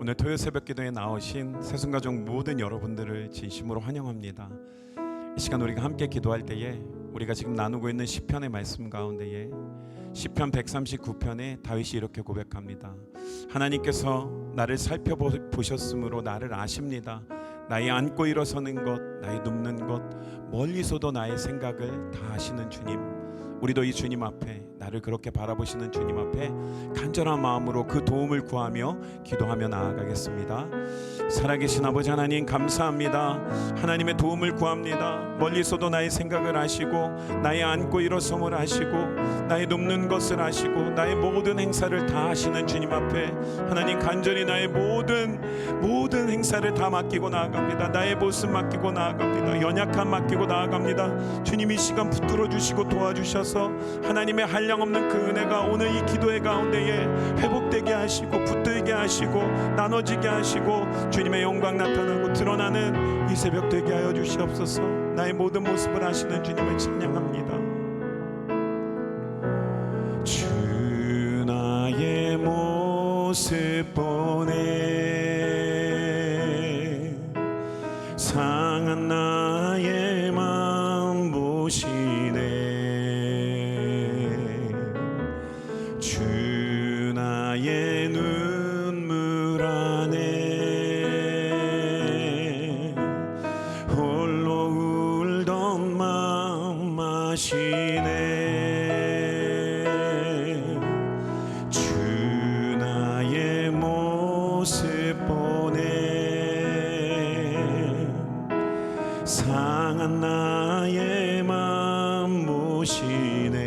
오늘 토요 새벽 기도에 나오신 새순가족 모든 여러분들을 진심으로 환영합니다. 이 시간 우리가 함께 기도할 때에 우리가 지금 나누고 있는 시편의 말씀 가운데에 시편 139편에 다윗이 이렇게 고백합니다. 하나님께서 나를 살펴보셨으므로 나를 아십니다. 나의 앉고 일어서는 것, 나의 눕는 것, 멀리서도 나의 생각을 다 아시는 주님, 우리도 이 주님 앞에, 나를 그렇게 바라보시는 주님 앞에 간절한 마음으로 그 도움을 구하며 기도하며 나아가겠습니다. 살아계신 아버지 하나님, 감사합니다. 하나님의 도움을 구합니다. 멀리서도 나의 생각을 아시고 나의 앉고 일어섬을 아시고 나의 눕는 것을 아시고 나의 모든 행사를 다 아시는 주님 앞에 하나님, 간절히 나의 모든 행사를 다 맡기고 나아갑니다. 나의 모습 맡기고 나아갑니다. 연약함 맡기고 나아갑니다. 주님, 이 시간 붙들어 주시고 도와주셔서 하나님의 한량없는 그 은혜가 오늘 이 기도의 가운데에 회복되게 하시고 붙들게 하시고 나눠지게 하시고 주님의 영광 나타나고 드러나는 이 새벽 되게 하여 주시옵소서. 나의 모든 모습을 아시는 주님을 찬양합니다. 주 나의 모습 보네, 상한 나의 마음 보시네. 주 나의 눈물 안에 홀로 울던 마음 아시네. 주 나의 모습 보네, 상한 나의 마음 보시네.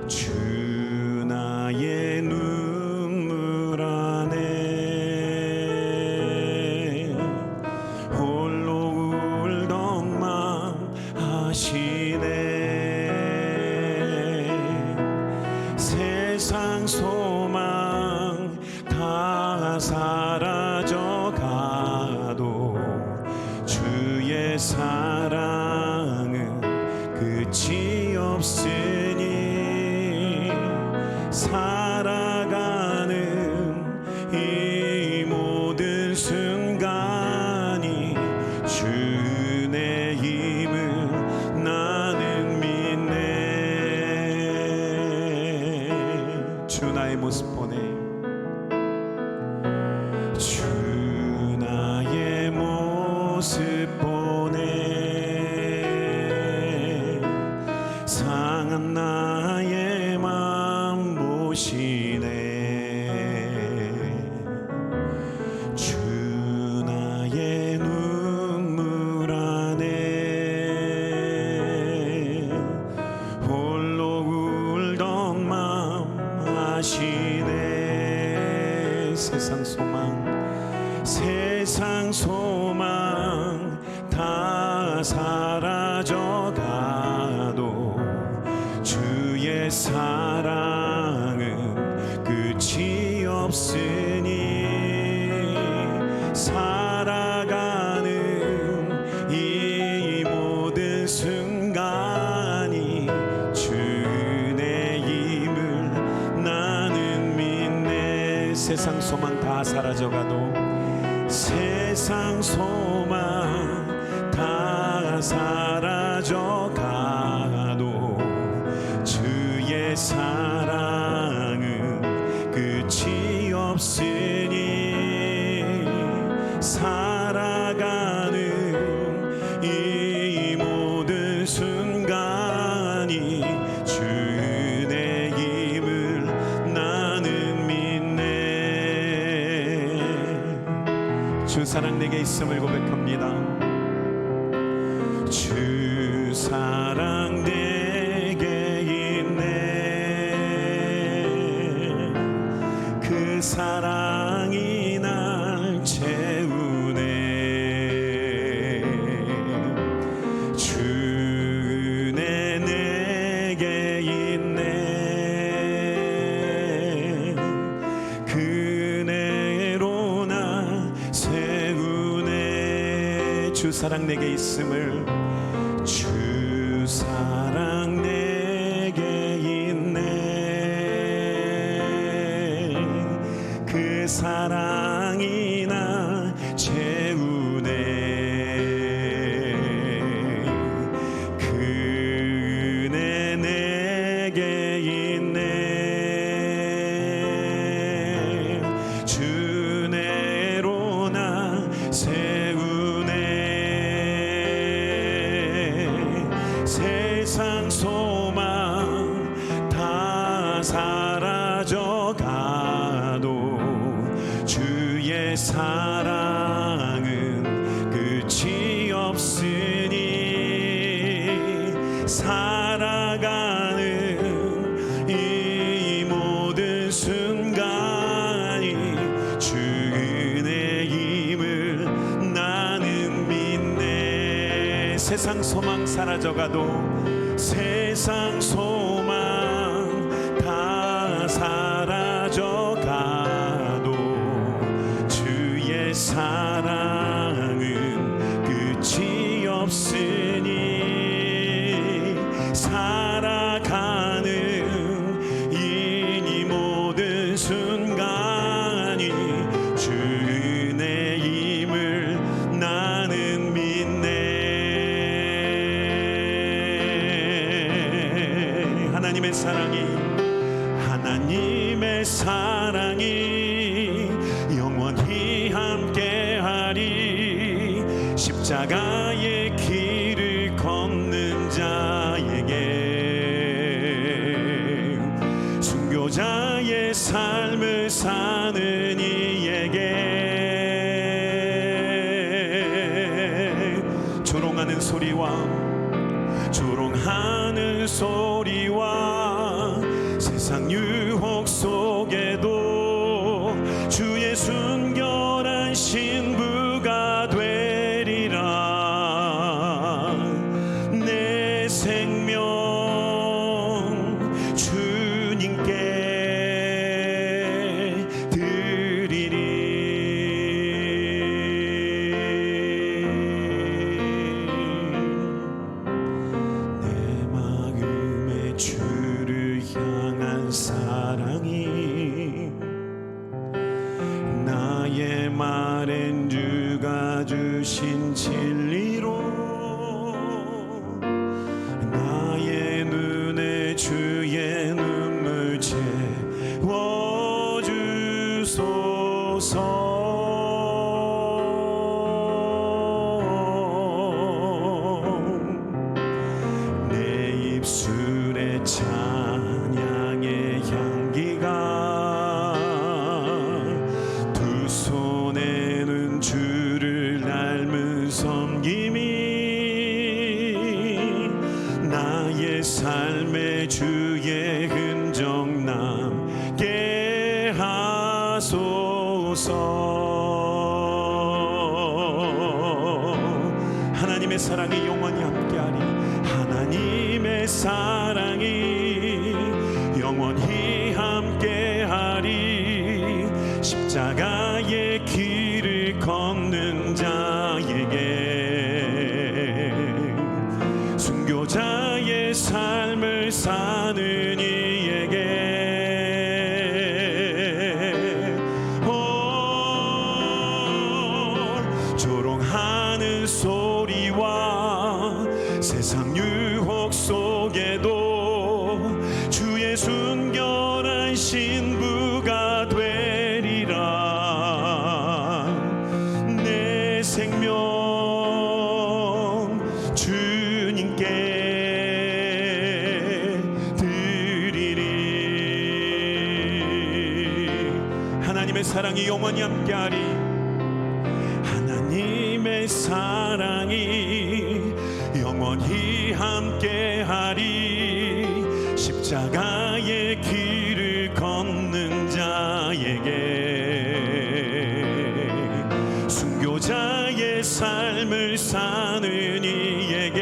주 나의 눈물 안에 홀로 울던 마음 아시네. 세상 소망 다 사라져가도 주의 사랑은 끝이 없으니 살아가는 이 모든 순간이 주의 힘을 나는 믿네. 주 나의 모습 보네, 주 나의 모습 보네, 상한 나의 마음 보시네. 주 나의 눈물 안에 홀로 울던 마음 아시네. 세상 소망 다 사라져가도 주의 사랑은 끝이 없으니 살아가는 이 모든 순간이 주의 힘을 나는 믿네. 세상 소망 다 사라져가도, 세상 소망 다 사라져가도 주의 사랑은 끝이 없으니 살아가는 이 모든 순간이 주의 힘을 나는 믿네. 주 사랑 내게 있음을 고백합니다. 주 사랑 내게 있네. 그 사랑이 날 채우네. 주 은혜 내게 있네. 그 은혜로 날 세우네. 주 사랑 내게 있음을, 주 사랑 내게 있네. 주의 사랑은 끝이 없으니 살아가는 이 모든 순간이 주 은혜임을 나는 믿네. 세상 소망 사라져가도 세상 소망 다 사라져가도 주의 사랑은 끝이 없으니 살아가는 이 모든 순간이 주 은혜임을 나는 믿네. 하나님의 사랑이 영원히 함께하리. 십자가의 길을 걷는 자에게 순교자의 삶을 사는 이에게 조롱하는 소리와 세상 유혹 속에도 주의 순결한 신부가 되리라. 내 생명 주님께 드리리. 내 마음에 주를 향한 사랑이 나의 말엔 주가 주신 진리로 나의 눈에 주의 눈물 채워주소서. 내 입술에 찬양의 향기가 두 손에는 주를 닮은 섬김이 나의 삶에 주의 흔적 남게 하소서. 하나님의 사랑이 영원히 함께하리. 하나님의 사랑이 영원히 함께하리. 십자가의 길을 걷는 자에게 순교자의 삶을 사는 이에게 조롱하는 소리와 세상 유혹 속에도 주의 순결한 신부가 되리라. 내 생명 주님께 드리리. 하나님의 사랑이 영원히 함께하리. 하나님의 사랑이 영원히 함께하리. 십자가의 길을 걷는 자에게 순교자의 삶을 사는 이에게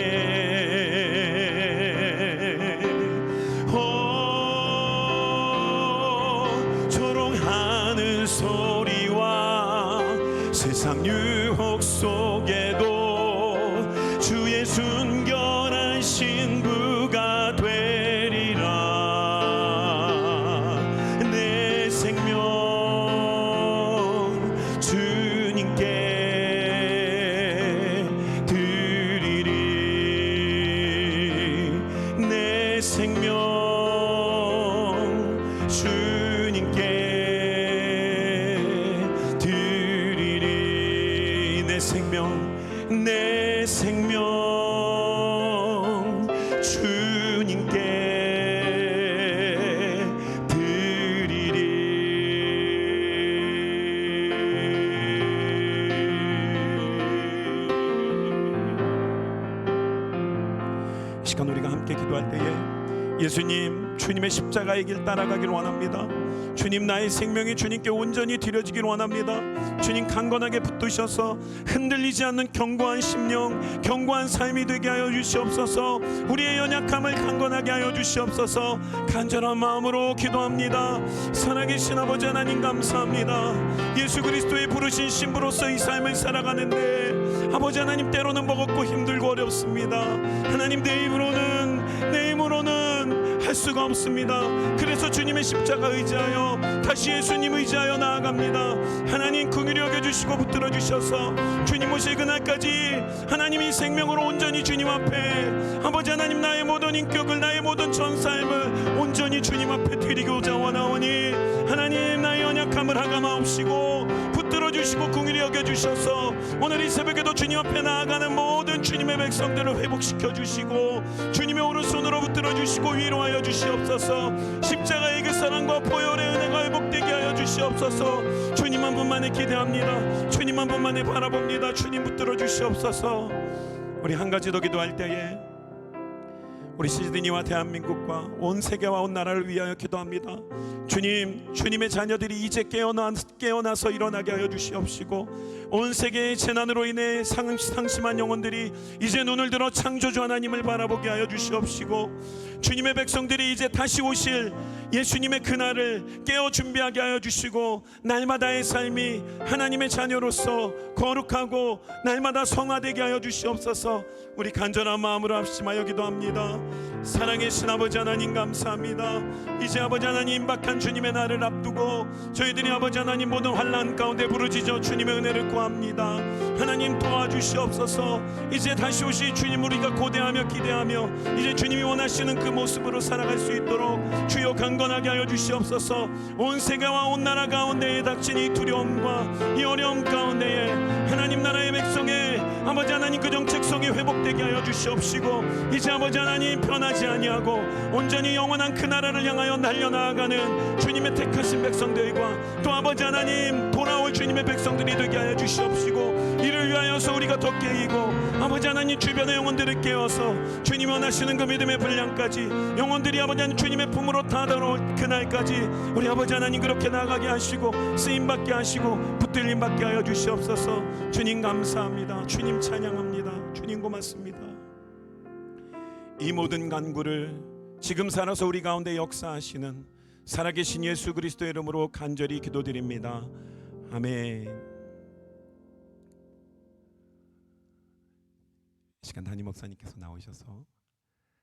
조롱하는 소리와 세상 유혹 속에도 주의 순결한 신부가 되리라. 내 생명 주님께 드리리. 내 생명 주님께 드리리. 내 생명 주님께 드리리. 시간 우리가 함께 기도할 때에 예수님, 주님의 십자가의 길 따라가길 원합니다. 주님, 나의 생명이 주님께 온전히 드려지길 원합니다. 주님, 강건하게 붙드셔서 흔들리지 않는 견고한 심령, 견고한 삶이 되게 하여 주시옵소서. 우리의 연약함을 강건하게 하여 주시옵소서. 간절한 마음으로 기도합니다. 살아계신 아버지 하나님, 감사합니다. 예수 그리스도의 부르신 신부로서 이 삶을 살아가는데 아버지 하나님, 때로는 버겁고 힘들고 어렵습니다. 하나님, 내 힘으로는 할 수가 없습니다. 그래서 주님의 십자가 의지하여, 다시 예수님 의지하여 나아갑니다. 하나님, 긍휼히 여겨주시고 붙들어 주셔서 주님 오실 그날까지 하나님이 생명으로 온전히 주님 앞에 아버지 하나님, 나의 모든 인격을, 나의 모든 전 삶을 온전히 주님 앞에 드리고자 원하오니 하나님, 나의 연약함을 하감하옵시고 붙들어 주시고 긍휼히 여겨주셔서 오늘 이 새벽에도 주님 앞에 나아가는 모든 주님의 백성들을 회복시켜 주시고 주님의 오른손으로 붙들어 주시고 위로하여 주시옵소서. 십자가의 그 사랑과 보혈의 은혜가 회복되게 하여 주시옵소서. 주님 한 분만에 기대합니다. 주님 한 분만에 바라봅니다. 주님 붙들어 주시옵소서. 우리 한 가지 더 기도할 때에 우리 시드니와 대한민국과 온 세계와 온 나라를 위하여 기도합니다. 주님, 주님의 자녀들이 이제 깨어나서 일어나게 하여 주시옵시고 온 세계의 재난으로 인해 상심한 영혼들이 이제 눈을 들어 창조주 하나님을 바라보게 하여 주시옵시고 주님의 백성들이 이제 다시 오실 예수님의 그날을 깨어 준비하게 하여 주시고 날마다의 삶이 하나님의 자녀로서 거룩하고 날마다 성화되게 하여 주시옵소서. 우리 간절한 마음으로 합심하여 기도합니다. 사랑하신 아버지 하나님, 감사합니다. 이제 아버지 하나님, 임박한 주님의 날을 앞두고 저희들이 아버지 하나님 모든 환난 가운데 부르짖어 주님의 은혜를 구합니다. 하나님, 도와주시옵소서. 이제 다시 오실 주님 우리가 고대하며 기대하며 이제 주님이 원하시는 그 모습으로 살아갈 수 있도록 주여 강건하게 하여 주시옵소서. 온 세계와 온 나라 가운데에 닥친 이 두려움과 이 어려움 가운데에 하나님 나라의 백성의 아버지 하나님 그 정체성이 회복되게 하여 주시옵시고 이제 아버지 하나님 변하지 아니하고 온전히 영원한 그 나라를 향하여 날려나가는 주님의 택하신 백성들과 또 아버지 하나님 돌아올 주님의 백성들이 되게 하여 주시옵시고 이를 위하여서 우리가 더 깨이고 아버지 하나님 주변의 영혼들을 깨워서 주님 원하시는 그 믿음의 분량까지 영혼들이 아버지 하나님 주님의 품으로 다 들어올 그날까지 우리 아버지 하나님 그렇게 나가게 하시고 쓰임받게 하시고 붙들림받게 하여 주시옵소서. 주님 감사합니다. 주님 찬양합니다. 주님 고맙습니다. 이 모든 간구를 지금 살아서 우리 가운데 역사하시는 살아계신 예수 그리스도의 이름으로 간절히 기도드립니다. 아멘. 이 시간 담임 목사님께서 나오셔서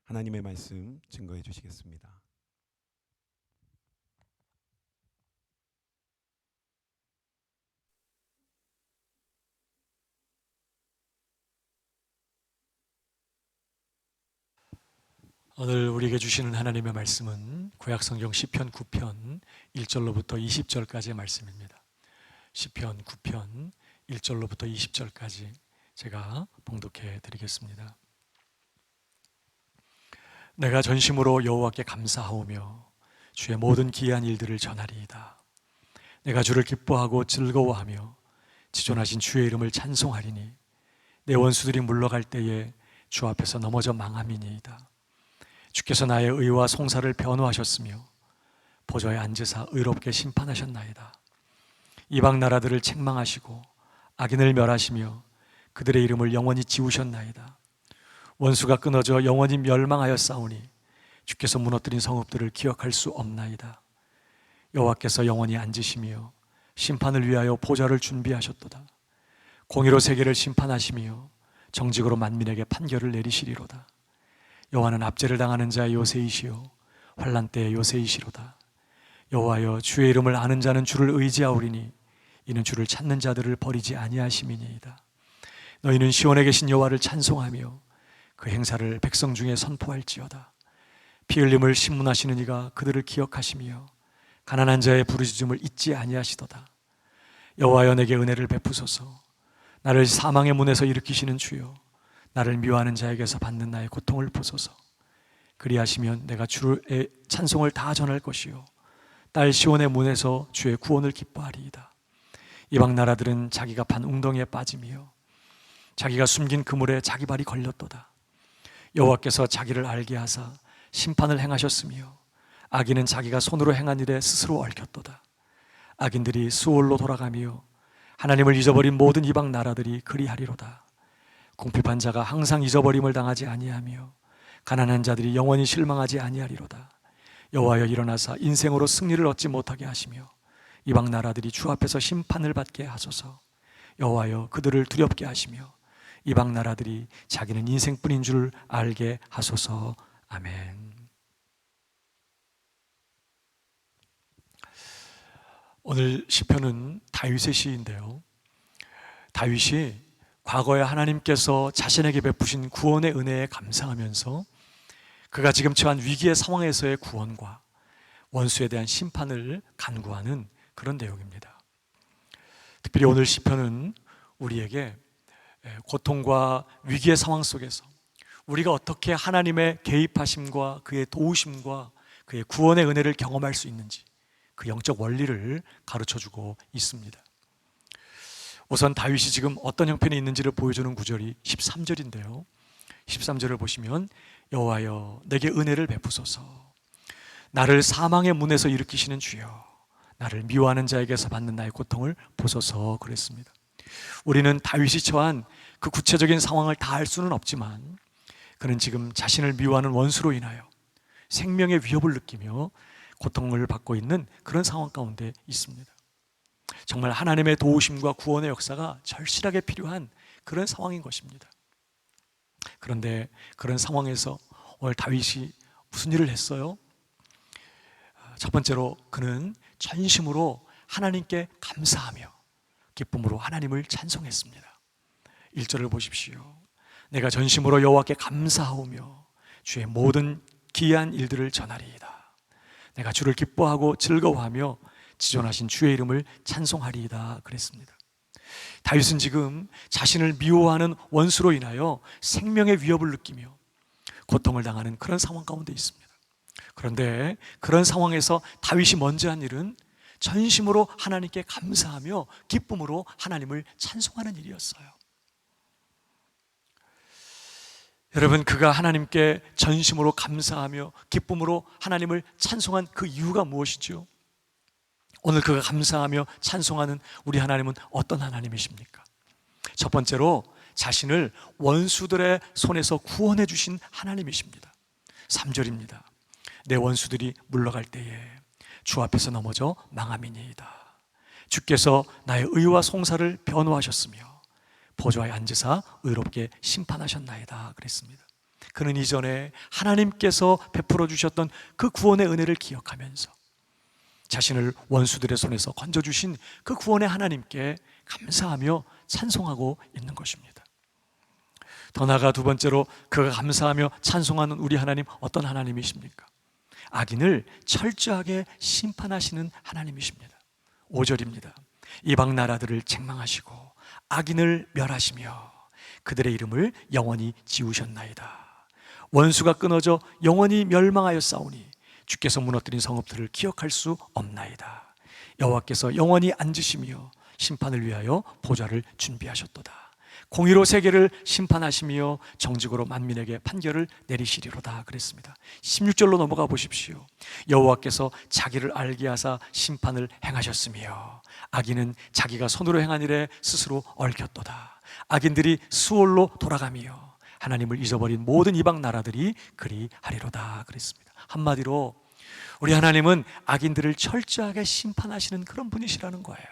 하나님의 말씀 증거해 주시겠습니다. 오늘 우리에게 주시는 하나님의 말씀은 구약성경 시편 9편 1절로부터 20절까지의 말씀입니다. 시편 9편 1절로부터 20절까지 제가 봉독해 드리겠습니다. 내가 전심으로 여호와께 감사하오며 주의 모든 기이한 일들을 전하리이다. 내가 주를 기뻐하고 즐거워하며 지존하신 주의 이름을 찬송하리니 내 원수들이 물러갈 때에 주 앞에서 넘어져 망함이니이다. 주께서 나의 의와 송사를 변호하셨으며 보좌에 앉으사 의롭게 심판하셨나이다. 이방 나라들을 책망하시고 악인을 멸하시며 그들의 이름을 영원히 지우셨나이다. 원수가 끊어져 영원히 멸망하였사오니 주께서 무너뜨린 성읍들을 기억할 수 없나이다. 여호와께서 영원히 앉으시며 심판을 위하여 보좌를 준비하셨도다. 공의로 세계를 심판하시며 정직으로 만민에게 판결을 내리시리로다. 여호와는 압제를 당하는 자의 요새이시요 환난 때의 요새이시로다. 여호와여, 주의 이름을 아는 자는 주를 의지하오리니 이는 주를 찾는 자들을 버리지 아니하심이니이다. 너희는 시온에 계신 여호와를 찬송하며 그 행사를 백성 중에 선포할지어다. 피 흘림을 신문하시는 이가 그들을 기억하시며 가난한 자의 부르짖음을 잊지 아니하시도다. 여호와여, 내게 은혜를 베푸소서. 나를 사망의 문에서 일으키시는 주여, 나를 미워하는 자에게서 받는 나의 고통을 보소서. 그리하시면 내가 주의 찬송을 다 전할 것이요 딸 시온의 문에서 주의 구원을 기뻐하리이다. 이방 나라들은 자기가 판 웅덩이에 빠짐이요 자기가 숨긴 그물에 자기 발이 걸렸도다. 여호와께서 자기를 알게 하사 심판을 행하셨으며 악인은 자기가 손으로 행한 일에 스스로 얽혔도다. 악인들이 수월로 돌아가며 하나님을 잊어버린 모든 이방 나라들이 그리하리로다. 궁핍한 자가 항상 잊어버림을 당하지 아니하며 가난한 자들이 영원히 실망하지 아니하리로다. 여호와여 일어나사 인생으로 승리를 얻지 못하게 하시며 이방 나라들이 주 앞에서 심판을 받게 하소서. 여호와여 그들을 두렵게 하시며 이방 나라들이 자기는 인생뿐인 줄 알게 하소서. 아멘. 오늘 시편은 다윗의 시인데요, 다윗이 과거에 하나님께서 자신에게 베푸신 구원의 은혜에 감사하면서 그가 지금 처한 위기의 상황에서의 구원과 원수에 대한 심판을 간구하는 그런 내용입니다. 특별히 오늘 시편은 우리에게 고통과 위기의 상황 속에서 우리가 어떻게 하나님의 개입하심과 그의 도우심과 그의 구원의 은혜를 경험할 수 있는지 그 영적 원리를 가르쳐주고 있습니다. 우선 다윗이 지금 어떤 형편이 있는지를 보여주는 구절이 13절인데요 13절을 보시면 여호와여 내게 은혜를 베푸소서. 나를 사망의 문에서 일으키시는 주여 나를 미워하는 자에게서 받는 나의 고통을 보소서 그랬습니다. 우리는 다윗이 처한 그 구체적인 상황을 다 알 수는 없지만 그는 지금 자신을 미워하는 원수로 인하여 생명의 위협을 느끼며 고통을 받고 있는 그런 상황 가운데 있습니다. 정말 하나님의 도우심과 구원의 역사가 절실하게 필요한 그런 상황인 것입니다. 그런데 그런 상황에서 오늘 다윗이 무슨 일을 했어요? 첫 번째로 그는 전심으로 하나님께 감사하며 기쁨으로 하나님을 찬송했습니다. 1절을 보십시오. 내가 전심으로 여호와께 감사하오며 주의 모든 기이한 일들을 전하리이다. 내가 주를 기뻐하고 즐거워하며 지존하신 주의 이름을 찬송하리이다 그랬습니다. 다윗은 지금 자신을 미워하는 원수로 인하여 생명의 위협을 느끼며 고통을 당하는 그런 상황 가운데 있습니다. 그런데 그런 상황에서 다윗이 먼저 한 일은 전심으로 하나님께 감사하며 기쁨으로 하나님을 찬송하는 일이었어요. 여러분, 그가 하나님께 전심으로 감사하며 기쁨으로 하나님을 찬송한 그 이유가 무엇이죠? 오늘 그가 감사하며 찬송하는 우리 하나님은 어떤 하나님이십니까? 첫 번째로 자신을 원수들의 손에서 구원해 주신 하나님이십니다. 3절입니다. 내 원수들이 물러갈 때에 주 앞에서 넘어져 망함이니이다. 주께서 나의 의와 송사를 변호하셨으며 보좌에 앉으사 의롭게 심판하셨나이다 그랬습니다. 그는 이전에 하나님께서 베풀어 주셨던 그 구원의 은혜를 기억하면서 자신을 원수들의 손에서 건져주신 그 구원의 하나님께 감사하며 찬송하고 있는 것입니다. 더 나아가 두 번째로 그가 감사하며 찬송하는 우리 하나님 어떤 하나님이십니까? 악인을 철저하게 심판하시는 하나님이십니다. 5절입니다. 이방 나라들을 책망하시고 악인을 멸하시며 그들의 이름을 영원히 지우셨나이다. 원수가 끊어져 영원히 멸망하였사오니 주께서 무너뜨린 성읍들을 기억할 수 없나이다. 여호와께서 영원히 앉으시며 심판을 위하여 보좌를 준비하셨도다. 공의로 세계를 심판하시며 정직으로 만민에게 판결을 내리시리로다 그랬습니다. 16절로 넘어가 보십시오. 여호와께서 자기를 알게 하사 심판을 행하셨으며 악인은 자기가 손으로 행한 일에 스스로 얽혔도다. 악인들이 수월로 돌아가며 하나님을 잊어버린 모든 이방 나라들이 그리하리로다 그랬습니다. 한마디로 우리 하나님은 악인들을 철저하게 심판하시는 그런 분이시라는 거예요.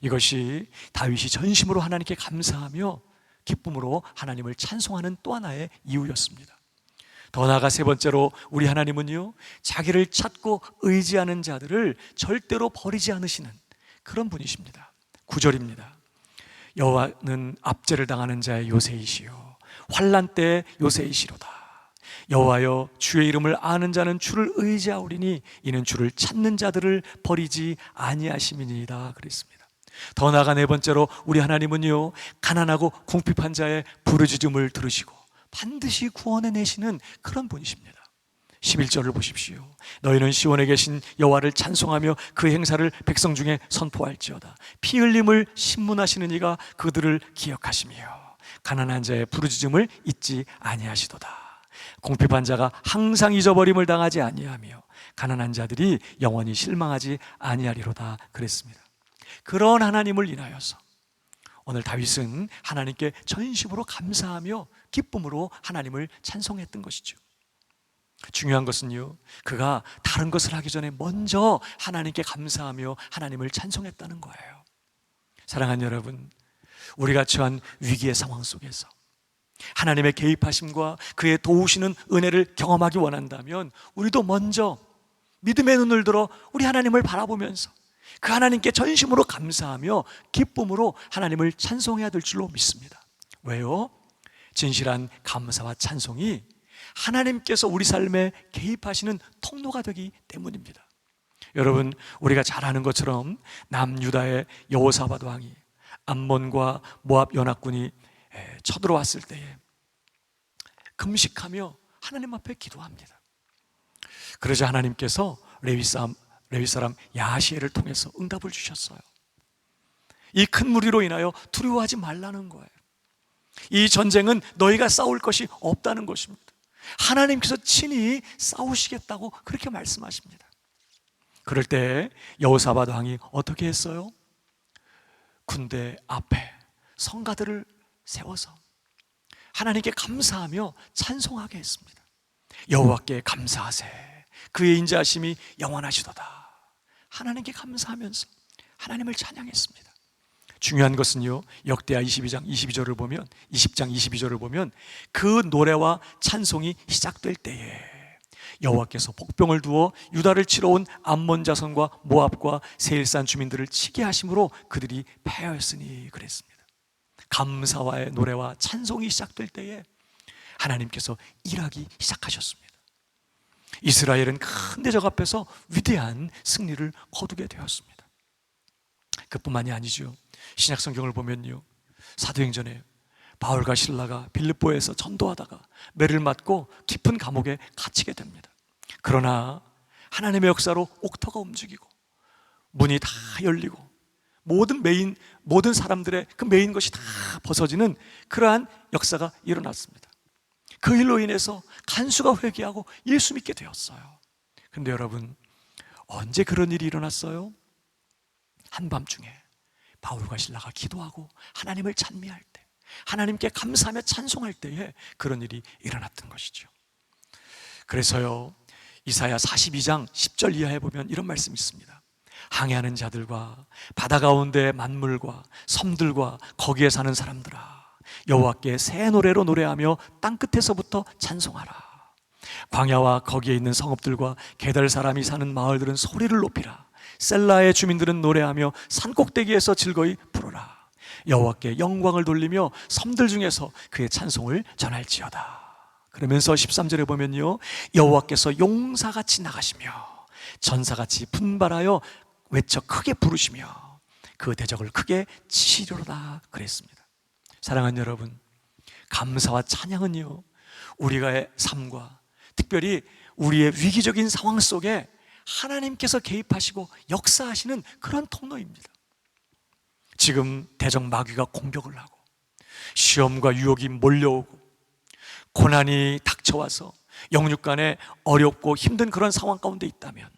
이것이 다윗이 전심으로 하나님께 감사하며 기쁨으로 하나님을 찬송하는 또 하나의 이유였습니다. 더 나아가 세 번째로 우리 하나님은요, 자기를 찾고 의지하는 자들을 절대로 버리지 않으시는 그런 분이십니다. 9절입니다. 여호와는 압제를 당하는 자의 요새이시요 환난 때의 요새이시로다. 여호와여 주의 이름을 아는 자는 주를 의지하오리니 이는 주를 찾는 자들을 버리지 아니하심이니이다 그랬습니다. 더 나아가 네 번째로 우리 하나님은요, 가난하고 궁핍한 자의 부르짖음을 들으시고 반드시 구원해 내시는 그런 분이십니다. 11절을 보십시오. 너희는 시온에 계신 여호와를 찬송하며 그 행사를 백성 중에 선포할지어다. 피 흘림을 신문하시는 이가 그들을 기억하시며 가난한 자의 부르짖음을 잊지 아니하시도다. 궁핍한 자가 항상 잊어버림을 당하지 아니하며 가난한 자들이 영원히 실망하지 아니하리로다 그랬습니다. 그런 하나님을 인하여서 오늘 다윗은 하나님께 전심으로 감사하며 기쁨으로 하나님을 찬송했던 것이죠. 중요한 것은요, 그가 다른 것을 하기 전에 먼저 하나님께 감사하며 하나님을 찬송했다는 거예요. 사랑하는 여러분, 우리가 처한 위기의 상황 속에서 하나님의 개입하심과 그의 도우시는 은혜를 경험하기 원한다면 우리도 먼저 믿음의 눈을 들어 우리 하나님을 바라보면서 그 하나님께 전심으로 감사하며 기쁨으로 하나님을 찬송해야 될 줄로 믿습니다. 왜요? 진실한 감사와 찬송이 하나님께서 우리 삶에 개입하시는 통로가 되기 때문입니다. 여러분, 우리가 잘 아는 것처럼 남유다의 여호사밧 왕이 암몬과 모압 연합군이 쳐들어왔을 때에 금식하며 하나님 앞에 기도합니다. 그러자 하나님께서 레위 사람 야시엘을 통해서 응답을 주셨어요. 이 큰 무리로 인하여 두려워하지 말라는 거예요. 이 전쟁은 너희가 싸울 것이 없다는 것입니다. 하나님께서 친히 싸우시겠다고 그렇게 말씀하십니다. 그럴 때 여호사밧 왕이 어떻게 했어요? 군대 앞에 성가들을 세워서 하나님께 감사하며 찬송하게 했습니다. 여호와께 감사하세, 그의 인자하심이 영원하시도다. 하나님께 감사하면서 하나님을 찬양했습니다. 중요한 것은요, 역대하 22장 22절을 보면 20장 22절을 보면 그 노래와 찬송이 시작될 때에 여호와께서 복병을 두어 유다를 치러 온 암몬 자손과 모압과 세일산 주민들을 치게 하심으로 그들이 패하였으니 그랬습니다. 감사와의 노래와 찬송이 시작될 때에 하나님께서 일하기 시작하셨습니다. 이스라엘은 큰 대적 앞에서 위대한 승리를 거두게 되었습니다. 그뿐만이 아니죠. 신약 성경을 보면요, 사도행전에 바울과 실라가 빌립보에서 전도하다가 매를 맞고 깊은 감옥에 갇히게 됩니다. 그러나 하나님의 역사로 옥토가 움직이고 문이 다 열리고 모든 사람들의 그 메인 것이 다 벗어지는 그러한 역사가 일어났습니다. 그 일로 인해서 간수가 회개하고 예수 믿게 되었어요. 근데 여러분, 언제 그런 일이 일어났어요? 한밤중에 바울과 실라가 기도하고 하나님을 찬미할 때, 하나님께 감사하며 찬송할 때에 그런 일이 일어났던 것이죠. 그래서요, 이사야 42장 10절 이하에 보면 이런 말씀이 있습니다. 항해하는 자들과 바다 가운데 만물과 섬들과 거기에 사는 사람들아, 여호와께 새 노래로 노래하며 땅끝에서부터 찬송하라. 광야와 거기에 있는 성읍들과 게달 사람이 사는 마을들은 소리를 높이라. 셀라의 주민들은 노래하며 산꼭대기에서 즐거이 부르라. 여호와께 영광을 돌리며 섬들 중에서 그의 찬송을 전할지어다. 그러면서 13절에 보면요, 여호와께서 용사같이 나가시며 전사같이 분발하여 외쳐 크게 부르시며 그 대적을 크게 치리로다 그랬습니다. 사랑하는 여러분, 감사와 찬양은요, 우리의 삶과 특별히 우리의 위기적인 상황 속에 하나님께서 개입하시고 역사하시는 그런 통로입니다. 지금 대적 마귀가 공격을 하고 시험과 유혹이 몰려오고 고난이 닥쳐와서 영육간에 어렵고 힘든 그런 상황 가운데 있다면,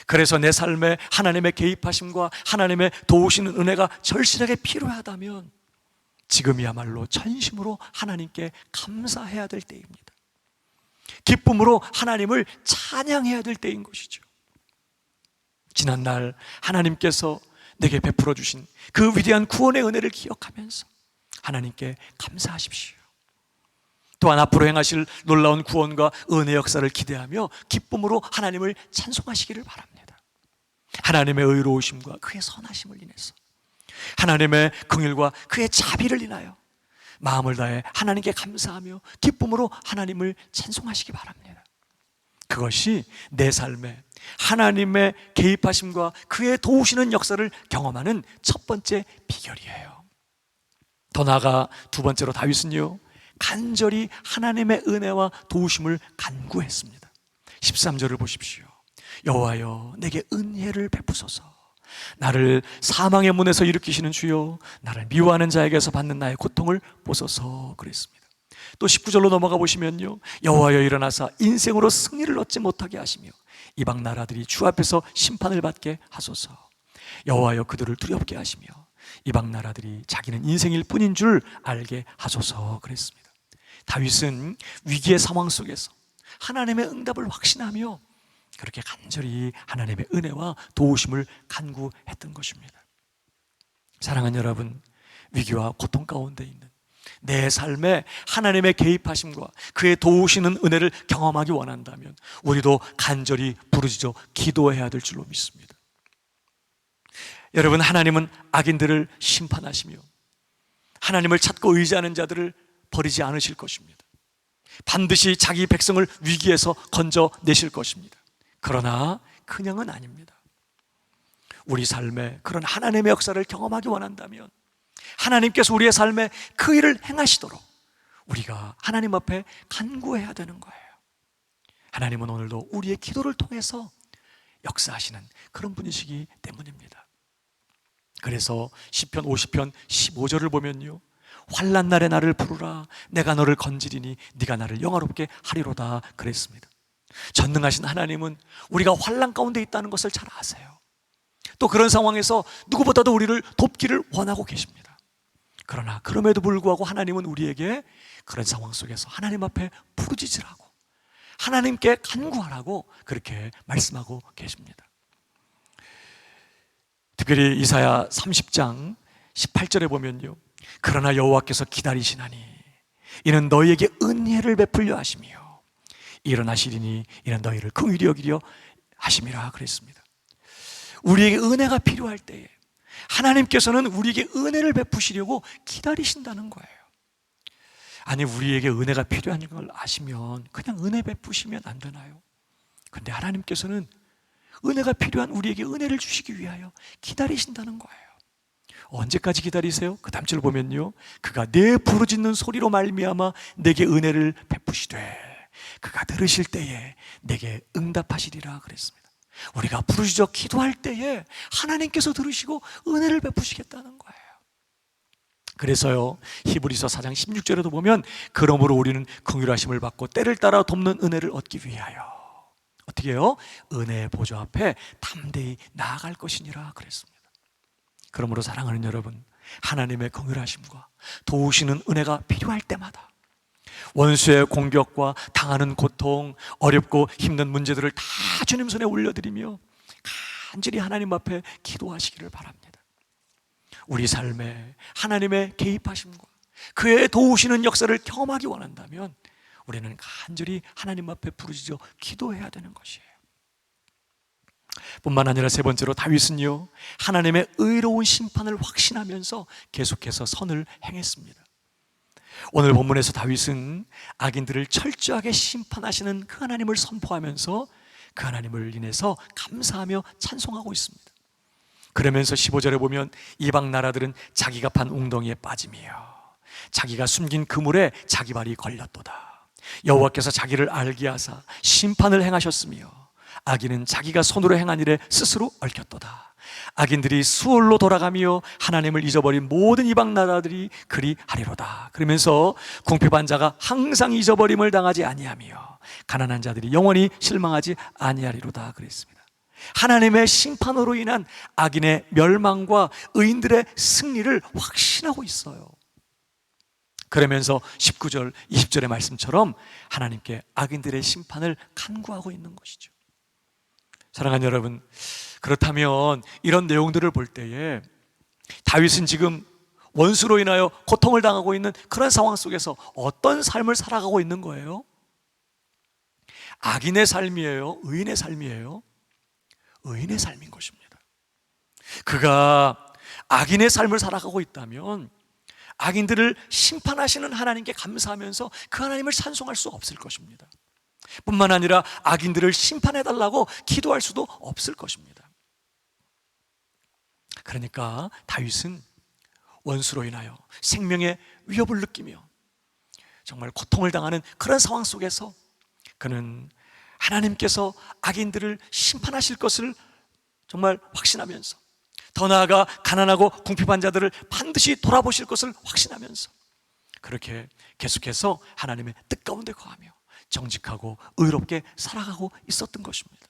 그래서 내 삶에 하나님의 개입하심과 하나님의 도우시는 은혜가 절실하게 필요하다면 지금이야말로 전심으로 하나님께 감사해야 될 때입니다. 기쁨으로 하나님을 찬양해야 될 때인 것이죠. 지난날 하나님께서 내게 베풀어 주신 그 위대한 구원의 은혜를 기억하면서 하나님께 감사하십시오. 또한 앞으로 행하실 놀라운 구원과 은혜 역사를 기대하며 기쁨으로 하나님을 찬송하시기를 바랍니다. 하나님의 의로우심과 그의 선하심을 인해서, 하나님의 긍휼과 그의 자비를 인하여 마음을 다해 하나님께 감사하며 기쁨으로 하나님을 찬송하시기 바랍니다. 그것이 내 삶에 하나님의 개입하심과 그의 도우시는 역사를 경험하는 첫 번째 비결이에요. 더 나아가 두 번째로 다윗은요, 간절히 하나님의 은혜와 도우심을 간구했습니다. 13절을 보십시오. 여호와여 내게 은혜를 베푸소서, 나를 사망의 문에서 일으키시는 주여, 나를 미워하는 자에게서 받는 나의 고통을 보소서 그랬습니다. 또 19절로 넘어가 보시면요, 여호와여 일어나사 인생으로 승리를 얻지 못하게 하시며 이방 나라들이 주 앞에서 심판을 받게 하소서. 여호와여 그들을 두렵게 하시며 이방 나라들이 자기는 인생일 뿐인 줄 알게 하소서 그랬습니다. 다윗은 위기의 상황 속에서 하나님의 응답을 확신하며 그렇게 간절히 하나님의 은혜와 도우심을 간구했던 것입니다. 사랑하는 여러분, 위기와 고통 가운데 있는 내 삶에 하나님의 개입하심과 그의 도우시는 은혜를 경험하기 원한다면 우리도 간절히 부르짖어 기도해야 될 줄로 믿습니다. 여러분, 하나님은 악인들을 심판하시며 하나님을 찾고 의지하는 자들을 버리지 않으실 것입니다. 반드시 자기 백성을 위기에서 건져내실 것입니다. 그러나 그냥은 아닙니다. 우리 삶에 그런 하나님의 역사를 경험하기 원한다면 하나님께서 우리의 삶에 그 일을 행하시도록 우리가 하나님 앞에 간구해야 되는 거예요. 하나님은 오늘도 우리의 기도를 통해서 역사하시는 그런 분이시기 때문입니다. 그래서 시편 50편 15절을 보면요, 환난 날에 나를 부르라 내가 너를 건지리니 네가 나를 영화롭게 하리로다 그랬습니다. 전능하신 하나님은 우리가 환난 가운데 있다는 것을 잘 아세요. 또 그런 상황에서 누구보다도 우리를 돕기를 원하고 계십니다. 그러나 그럼에도 불구하고 하나님은 우리에게 그런 상황 속에서 하나님 앞에 부르짖으라고, 하나님께 간구하라고 그렇게 말씀하고 계십니다. 특별히 이사야 30장 18절에 보면요, 그러나 여호와께서 기다리시나니 이는 너희에게 은혜를 베풀려 하시며 일어나시리니 이는 너희를 긍휼히 여기려 하심이라 그랬습니다. 우리에게 은혜가 필요할 때에 하나님께서는 우리에게 은혜를 베푸시려고 기다리신다는 거예요. 아니, 우리에게 은혜가 필요한 걸 아시면 그냥 은혜 베푸시면 안 되나요? 근데 하나님께서는 은혜가 필요한 우리에게 은혜를 주시기 위하여 기다리신다는 거예요. 언제까지 기다리세요? 그 다음 절 보면요, 그가 내 부르짖는 소리로 말미암아 내게 은혜를 베푸시되 그가 들으실 때에 내게 응답하시리라 그랬습니다. 우리가 부르짖어 기도할 때에 하나님께서 들으시고 은혜를 베푸시겠다는 거예요. 그래서요, 히브리서 4장 16절에도 보면 그러므로 우리는 긍휼하심을 받고 때를 따라 돕는 은혜를 얻기 위하여 어떻게 해요? 은혜의 보좌 앞에 담대히 나아갈 것이니라 그랬습니다. 그러므로 사랑하는 여러분, 하나님의 긍휼하심과 도우시는 은혜가 필요할 때마다 원수의 공격과 당하는 고통, 어렵고 힘든 문제들을 다 주님 손에 올려드리며 간절히 하나님 앞에 기도하시기를 바랍니다. 우리 삶에 하나님의 개입하심과 그의 도우시는 역사를 경험하기 원한다면 우리는 간절히 하나님 앞에 부르짖어 기도해야 되는 것이에요. 뿐만 아니라 세 번째로 다윗은요, 하나님의 의로운 심판을 확신하면서 계속해서 선을 행했습니다. 오늘 본문에서 다윗은 악인들을 철저하게 심판하시는 그 하나님을 선포하면서 그 하나님을 인해서 감사하며 찬송하고 있습니다. 그러면서 15절에 보면 이방 나라들은 자기가 판 웅덩이에 빠지며 자기가 숨긴 그물에 자기 발이 걸렸도다. 여호와께서 자기를 알게 하사 심판을 행하셨으며 악인은 자기가 손으로 행한 일에 스스로 얽혔도다. 악인들이 수월로 돌아가며 하나님을 잊어버린 모든 이방 나라들이 그리하리로다. 그러면서 궁핍한 자가 항상 잊어버림을 당하지 아니하며 가난한 자들이 영원히 실망하지 아니하리로다 그랬습니다. 하나님의 심판으로 인한 악인의 멸망과 의인들의 승리를 확신하고 있어요. 그러면서 19절, 20절의 말씀처럼 하나님께 악인들의 심판을 간구하고 있는 것이죠. 사랑하는 여러분, 그렇다면 이런 내용들을 볼 때에 다윗은 지금 원수로 인하여 고통을 당하고 있는 그런 상황 속에서 어떤 삶을 살아가고 있는 거예요? 악인의 삶이에요? 의인의 삶이에요? 의인의 삶인 것입니다. 그가 악인의 삶을 살아가고 있다면 악인들을 심판하시는 하나님께 감사하면서 그 하나님을 찬송할 수 없을 것입니다. 뿐만 아니라 악인들을 심판해달라고 기도할 수도 없을 것입니다. 그러니까 다윗은 원수로 인하여 생명의 위협을 느끼며 정말 고통을 당하는 그런 상황 속에서 그는 하나님께서 악인들을 심판하실 것을 정말 확신하면서 더 나아가 가난하고 궁핍한 자들을 반드시 돌아보실 것을 확신하면서 그렇게 계속해서 하나님의 뜻 가운데 거하며 정직하고 의롭게 살아가고 있었던 것입니다.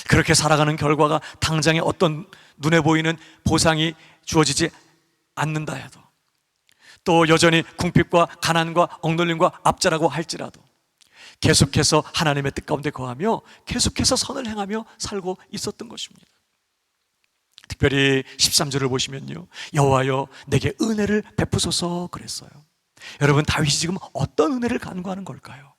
그렇게 살아가는 결과가 당장에 어떤 눈에 보이는 보상이 주어지지 않는다 해도, 또 여전히 궁핍과 가난과 억눌림과 압제라고 할지라도 계속해서 하나님의 뜻 가운데 거하며 계속해서 선을 행하며 살고 있었던 것입니다. 특별히 13절을 보시면요, 여호와여 내게 은혜를 베푸소서 그랬어요. 여러분, 다윗이 지금 어떤 은혜를 간구하는 걸까요?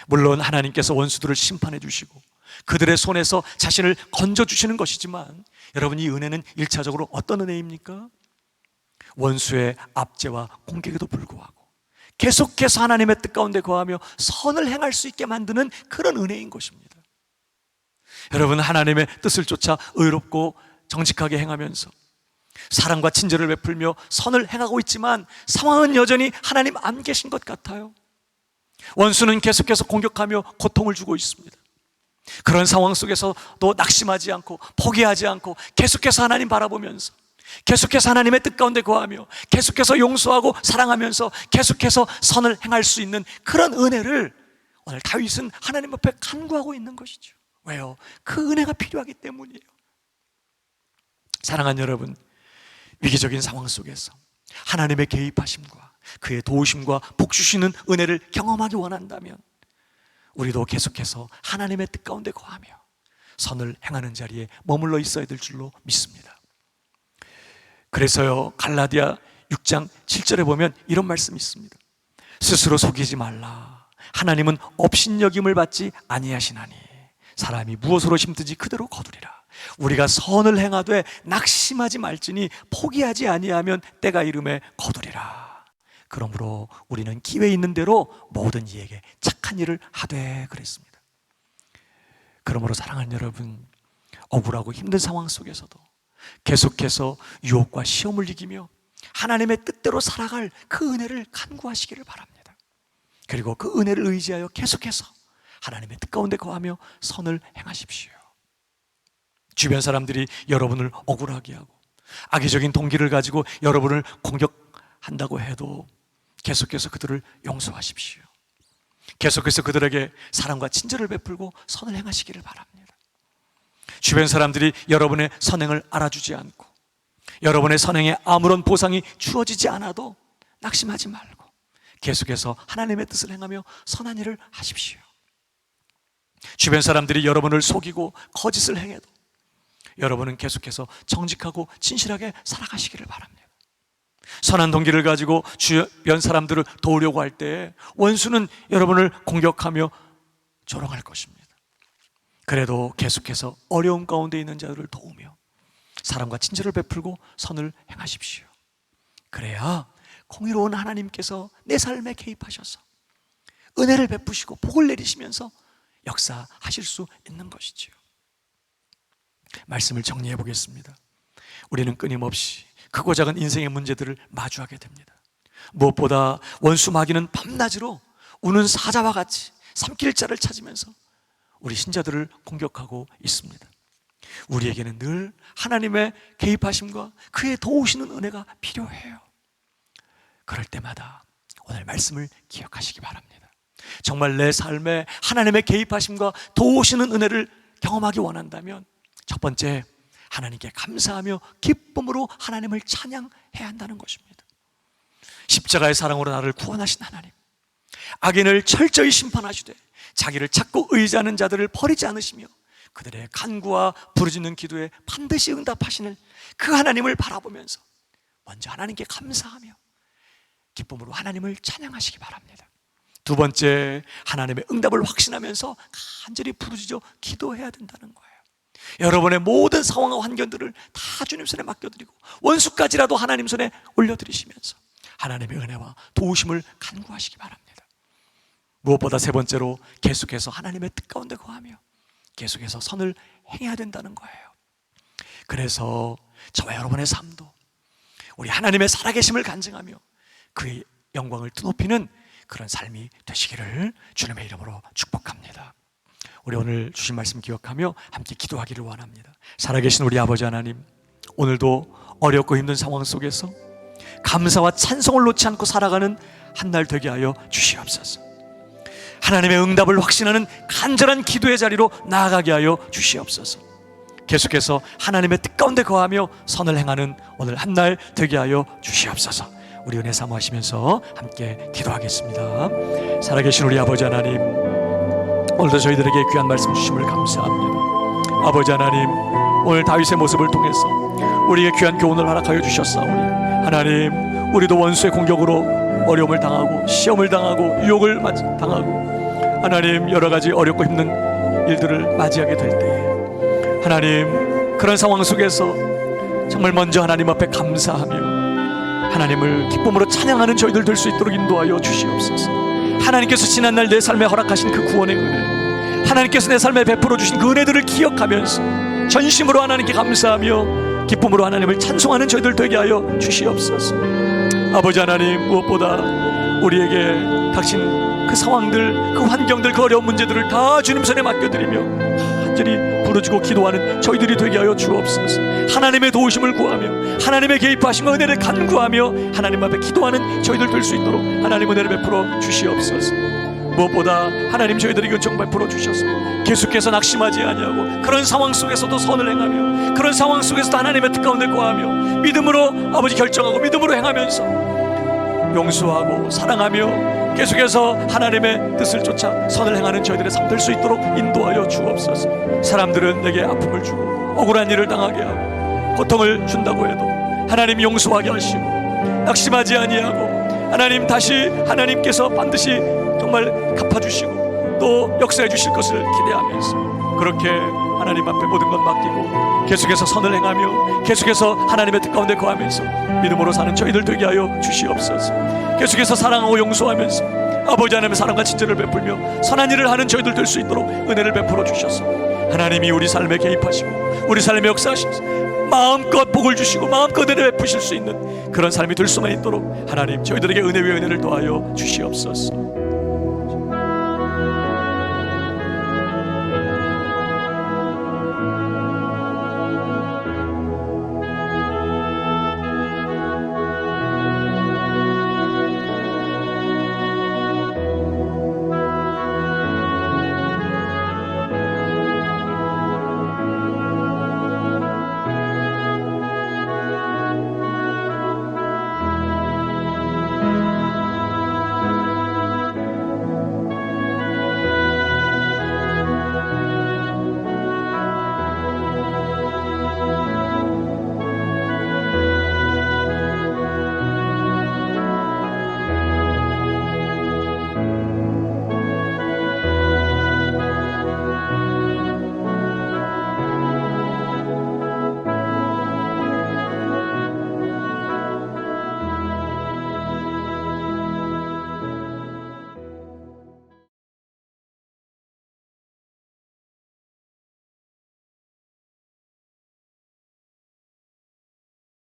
물론 하나님께서 원수들을 심판해 주시고 그들의 손에서 자신을 건져주시는 것이지만, 여러분, 이 은혜는 1차적으로 어떤 은혜입니까? 원수의 압제와 공격에도 불구하고 계속해서 하나님의 뜻 가운데 거하며 선을 행할 수 있게 만드는 그런 은혜인 것입니다. 여러분, 하나님의 뜻을 쫓아 의롭고 정직하게 행하면서 사랑과 친절을 베풀며 선을 행하고 있지만 상황은 여전히 하나님 안 계신 것 같아요. 원수는 계속해서 공격하며 고통을 주고 있습니다. 그런 상황 속에서도 낙심하지 않고 포기하지 않고 계속해서 하나님 바라보면서 계속해서 하나님의 뜻 가운데 거하며 계속해서 용서하고 사랑하면서 계속해서 선을 행할 수 있는 그런 은혜를 오늘 다윗은 하나님 앞에 간구하고 있는 것이죠. 왜요? 그 은혜가 필요하기 때문이에요. 사랑하는 여러분, 위기적인 상황 속에서 하나님의 개입하심과 그의 도우심과 복 주시는 은혜를 경험하기 원한다면 우리도 계속해서 하나님의 뜻 가운데 거하며 선을 행하는 자리에 머물러 있어야 될 줄로 믿습니다. 그래서요, 갈라디아 6장 7절에 보면 이런 말씀이 있습니다. 스스로 속이지 말라. 하나님은 업신여김을 받지 아니하시나니 사람이 무엇으로 심든지 그대로 거두리라. 우리가 선을 행하되 낙심하지 말지니 포기하지 아니하면 때가 이름에 거두리라. 그러므로 우리는 기회 있는 대로 모든 이에게 착한 일을 하되 그랬습니다. 그러므로 사랑하는 여러분, 억울하고 힘든 상황 속에서도 계속해서 유혹과 시험을 이기며 하나님의 뜻대로 살아갈 그 은혜를 간구하시기를 바랍니다. 그리고 그 은혜를 의지하여 계속해서 하나님의 뜻 가운데 거하며 선을 행하십시오. 주변 사람들이 여러분을 억울하게 하고 악의적인 동기를 가지고 여러분을 공격한다고 해도 계속해서 그들을 용서하십시오. 계속해서 그들에게 사랑과 친절을 베풀고 선을 행하시기를 바랍니다. 주변 사람들이 여러분의 선행을 알아주지 않고 여러분의 선행에 아무런 보상이 주어지지 않아도 낙심하지 말고 계속해서 하나님의 뜻을 행하며 선한 일을 하십시오. 주변 사람들이 여러분을 속이고 거짓을 행해도 여러분은 계속해서 정직하고 진실하게 살아가시기를 바랍니다. 선한 동기를 가지고 주변 사람들을 도우려고 할 때 원수는 여러분을 공격하며 조롱할 것입니다. 그래도 계속해서 어려움 가운데 있는 자들을 도우며 사랑과 친절을 베풀고 선을 행하십시오. 그래야 공의로운 하나님께서 내 삶에 개입하셔서 은혜를 베푸시고 복을 내리시면서 역사하실 수 있는 것이지요. 말씀을 정리해 보겠습니다. 우리는 끊임없이 크고 작은 인생의 문제들을 마주하게 됩니다. 무엇보다 원수 마귀는 밤낮으로 우는 사자와 같이 삼킬 자를 찾으면서 우리 신자들을 공격하고 있습니다. 우리에게는 늘 하나님의 개입하심과 그의 도우시는 은혜가 필요해요. 그럴 때마다 오늘 말씀을 기억하시기 바랍니다. 정말 내 삶에 하나님의 개입하심과 도우시는 은혜를 경험하기 원한다면 첫 번째, 하나님께 감사하며 기쁨으로 하나님을 찬양해야 한다는 것입니다. 십자가의 사랑으로 나를 구원하신 하나님, 악인을 철저히 심판하시되 자기를 찾고 의지하는 자들을 버리지 않으시며 그들의 간구와 부르짖는 기도에 반드시 응답하시는 그 하나님을 바라보면서 먼저 하나님께 감사하며 기쁨으로 하나님을 찬양하시기 바랍니다. 두 번째, 하나님의 응답을 확신하면서 간절히 부르짖어 기도해야 된다는 거예요. 여러분의 모든 상황과 환경들을 다 주님 손에 맡겨드리고 원수까지라도 하나님 손에 올려드리시면서 하나님의 은혜와 도우심을 간구하시기 바랍니다. 무엇보다 세 번째로 계속해서 하나님의 뜻 가운데 거하며 계속해서 선을 행해야 된다는 거예요. 그래서 저와 여러분의 삶도 우리 하나님의 살아계심을 간증하며 그의 영광을 드높이는 그런 삶이 되시기를 주님의 이름으로 축복합니다. 우리 오늘 주신 말씀 기억하며 함께 기도하기를 원합니다. 살아계신 우리 아버지 하나님, 오늘도 어렵고 힘든 상황 속에서 감사와 찬송을 놓지 않고 살아가는 한 날 되게 하여 주시옵소서. 하나님의 응답을 확신하는 간절한 기도의 자리로 나아가게 하여 주시옵소서. 계속해서 하나님의 뜻 가운데 거하며 선을 행하는 오늘 한 날 되게 하여 주시옵소서. 우리 은혜 사모하시면서 함께 기도하겠습니다. 살아계신 우리 아버지 하나님, 오늘도 저희들에게 귀한 말씀 주심을 감사합니다. 아버지 하나님, 오늘 다윗의 모습을 통해서 우리에게 귀한 교훈을 허락하여 주셨사오니 하나님, 우리도 원수의 공격으로 어려움을 당하고 시험을 당하고 유혹을 당하고 하나님 여러 가지 어렵고 힘든 일들을 맞이하게 될 때에 하나님, 그런 상황 속에서 정말 먼저 하나님 앞에 감사하며 하나님을 기쁨으로 찬양하는 저희들 될 수 있도록 인도하여 주시옵소서. 하나님께서 지난날 내 삶에 허락하신 그 구원의 은혜, 하나님께서 내 삶에 베풀어 주신 그 은혜들을 기억하면서 전심으로 하나님께 감사하며 기쁨으로 하나님을 찬송하는 저희들 되게 하여 주시옵소서. 아버지 하나님, 무엇보다 우리에게 닥친 그 상황들, 그 환경들, 그 어려운 문제들을 다 주님 손에 맡겨드리며 간절히 부르짖고 기도하는 저희들이 되게 하여 주옵소서. 하나님의 도우심을 구하며 하나님의 개입하신 은혜를 간구하며 하나님 앞에 기도하는 저희들 될 수 있도록 하나님 은혜를 베풀어 주시옵소서. 무엇보다 하나님, 저희들에게 은총 베풀어 주셔서 계속해서 낙심하지 아니하고 그런 상황 속에서도 선을 행하며 그런 상황 속에서도 하나님의 뜻 가운데 거하며 믿음으로 아버지 결정하고 믿음으로 행하면서 용서하고 사랑하며 계속해서 하나님의 뜻을 쫓아 선을 행하는 저희들의 삶 될 수 있도록 인도하여 주옵소서. 사람들은 내게 아픔을 주고 억울한 일을 당하게 하고 고통을 준다고 해도 하나님 용서하게 하시고 낙심하지 아니하고 하나님, 다시 하나님께서 반드시 정말 갚아주시고 또 역사해 주실 것을 기대하면서 그렇게 하나님 앞에 모든 것 맡기고 계속해서 선을 행하며 계속해서 하나님의 뜻 가운데 거하면서 믿음으로 사는 저희들 되게 하여 주시옵소서. 계속해서 사랑하고 용서하면서 아버지 하나님의 사랑과 친절을 베풀며 선한 일을 하는 저희들 될 수 있도록 은혜를 베풀어 주셔서 하나님이 우리 삶에 개입하시고 우리 삶에 역사하셔서 마음껏 복을 주시고 마음껏 은혜를 베푸실 수 있는 그런 삶이 될 수만 있도록 하나님, 저희들에게 은혜 위에 은혜를 더하여 주시옵소서.